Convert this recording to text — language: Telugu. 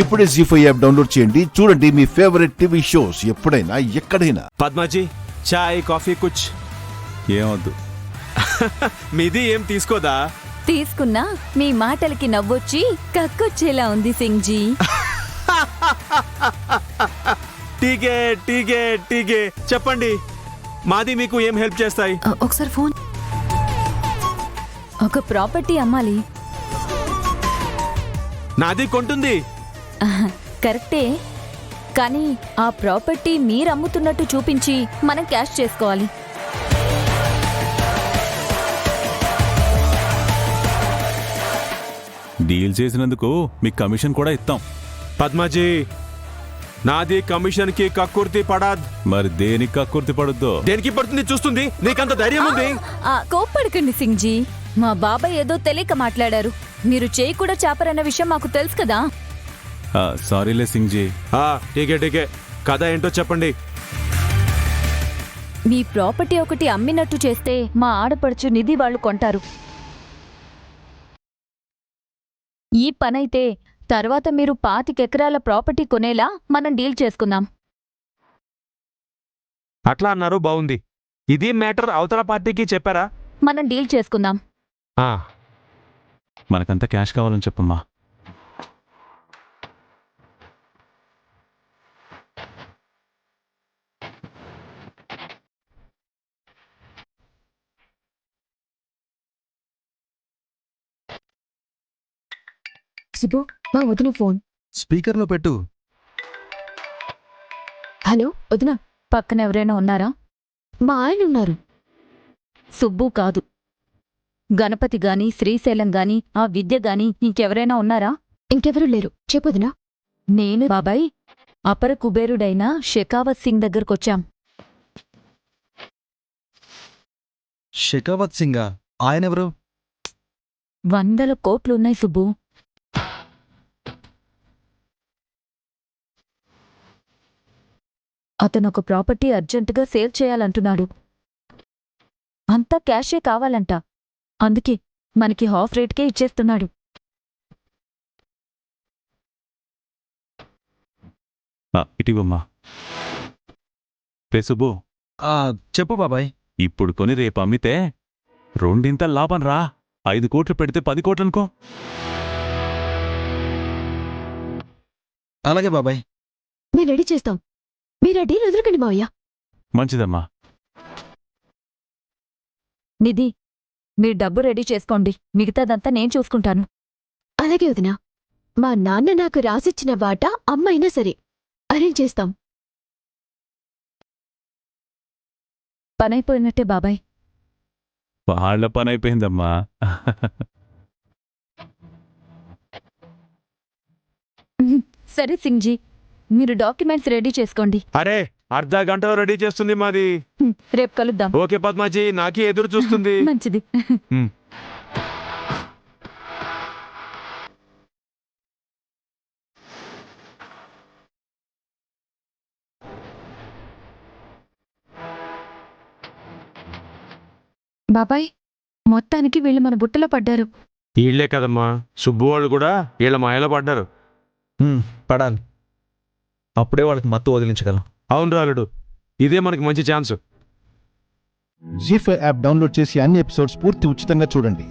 ఇప్పుడే జీ5 యాప్ డౌన్లోడ్ చేయండి. చూడండి మీ ఫేవరెట్ టీవీ షోస్ ఎప్పుడైనా ఎక్కడైనా. పద్మాజీ చాయ్ కాఫీ కుచ్ ఏమొద్దు. మీది ఏం తీసుకోదా? తీసుకున్నా మీ మాటలకి నవ్వొచ్చి కక్కొచ్చేలా ఉంది సింగ్జీ. టీకే టీకే టీకే చెప్పండి, మాది మీకు ఏం హెల్ప్ చేస్తాయి? ఒకసారి ఫోన్. ఒక ప్రాపర్టీ అమ్మాలి. నాది కొంటుంది. కరెక్టే, కానీ ఆ ప్రాపర్టీ మీరు అమ్ముతున్నట్టు చూపించి మనం క్యాష్ చేసుకోవాలి. డీల్ చేసినందుకు మీకు కమిషన్ కూడా ఇస్తాం. పద్మాజీ నాది కమిషన్ కి కక్కుర్తి పడాద్. మరి దేనికి కక్కుర్తి పడుద్దో? దేనికి పడుతుంది చూస్తుంది. నీకంత ధైర్యం ఉంది? కోప్పడకండి సింగ్జీ, మా బాబాయ్ ఏదో తెలియక మాట్లాడారు. మీరు చేయి కూడా చాపరన్న విషయం మాకు తెలుసు కదా. సారీలే సింగ్జీ. టీకే టీకే కథ ఏంటో చెప్పండి. మీ ప్రాపర్టీ ఒకటి అమ్మినట్టు చేస్తే మా ఆడపడుచు నిధి వాళ్ళు కొంటారు. ఈ పనైతే తర్వాత మీరు 25 ఎకరాల ప్రాపర్టీ కొనేలా మనం డీల్ చేసుకుందాం. అట్లా అన్నారు, బాగుంది. ఇది మ్యాటర్ అవతల పార్టీకి చెప్పారా? మనం డీల్ చేసుకుందాం. మనకంతా క్యాష్ కావాలని చెప్పమ్మా. సుబ్బు, మా వదిన ఫోన్ స్పీకర్లో పెట్టు. హలో వదిన. పక్కన ఎవరైనా ఉన్నారా? మా ఆయన ఉన్నారు. సుబ్బు కాదు, గణపతి గాని, శ్రీశైలం గాని, ఆ విద్య గాని ఇంకెవరైనా ఉన్నారా? ఇంకెవరూ లేరు. చెప్పొదినా. నేను బాబాయ్ అపర కుబేరుడైన షెకావత్ సింగ్ దగ్గరకొచ్చాం. షెకావత్ సింగా? ఆయనెవరు? 100 కోట్లున్నాయి సుబ్బు. అతను ఒక ప్రాపర్టీ అర్జెంటుగా సేల్ చేయాలంటున్నాడు. అంతా క్యాషే కావాలంట. అందుకే మనకి హాఫ్ రేట్కే ఇచ్చేస్తున్నాడు. ఇటివమ్మా. సుబ్బు, చెప్పు బాబాయ్. ఇప్పుడు కొని రేపు అమ్మితే రెండింత లాభం రా. 5 కోట్లు పెడితే 10 కోట్లు అనుకో. అలాగే బాబాయ్. మేము రెడీ చేస్తాం. మీరు ఆ డీల్ వదలకండి మావయ్య. మంచిదమ్మా. నిధి, మీరు డబ్బు రెడీ చేసుకోండి, మిగతాదంతా నేను చూసుకుంటాను. అలాగే వదినా. మా నాన్న నాకు రాసిచ్చిన వాటా అమ్మైనా సరే అరేంజ్ చేస్తాం. పనైపోయినట్టే బాబాయ్. వాళ్ళ పని అయిపోయిందమ్మా. సరే సింగ్జీ, మీరు డాక్యుమెంట్స్ రెడీ చేసుకోండి. అరే అర్ధ గంటలో రెడీ చేస్తుంది మాది. రేపు కలుద్దాం. ఓకే పద్మాజీ, నాకే ఎదురు చూస్తుంది. మంచిది. బాబాయ్, మొత్తానికి వీళ్ళు మన బుట్టలో పడ్డారు. వీళ్లే కదమ్మా, సుబ్బు వాళ్ళు కూడా వీళ్ళ మాయలో పడ్డారు. పడాలి. అప్పుడే వాళ్ళకి మత్తు వదిలించగలం. అవును రాలుడు, ఇదే మనకి మంచి ఛాన్స్. జీ5 యాప్ డౌన్లోడ్ చేసి అన్ని ఎపిసోడ్స్ పూర్తి ఉచితంగా చూడండి.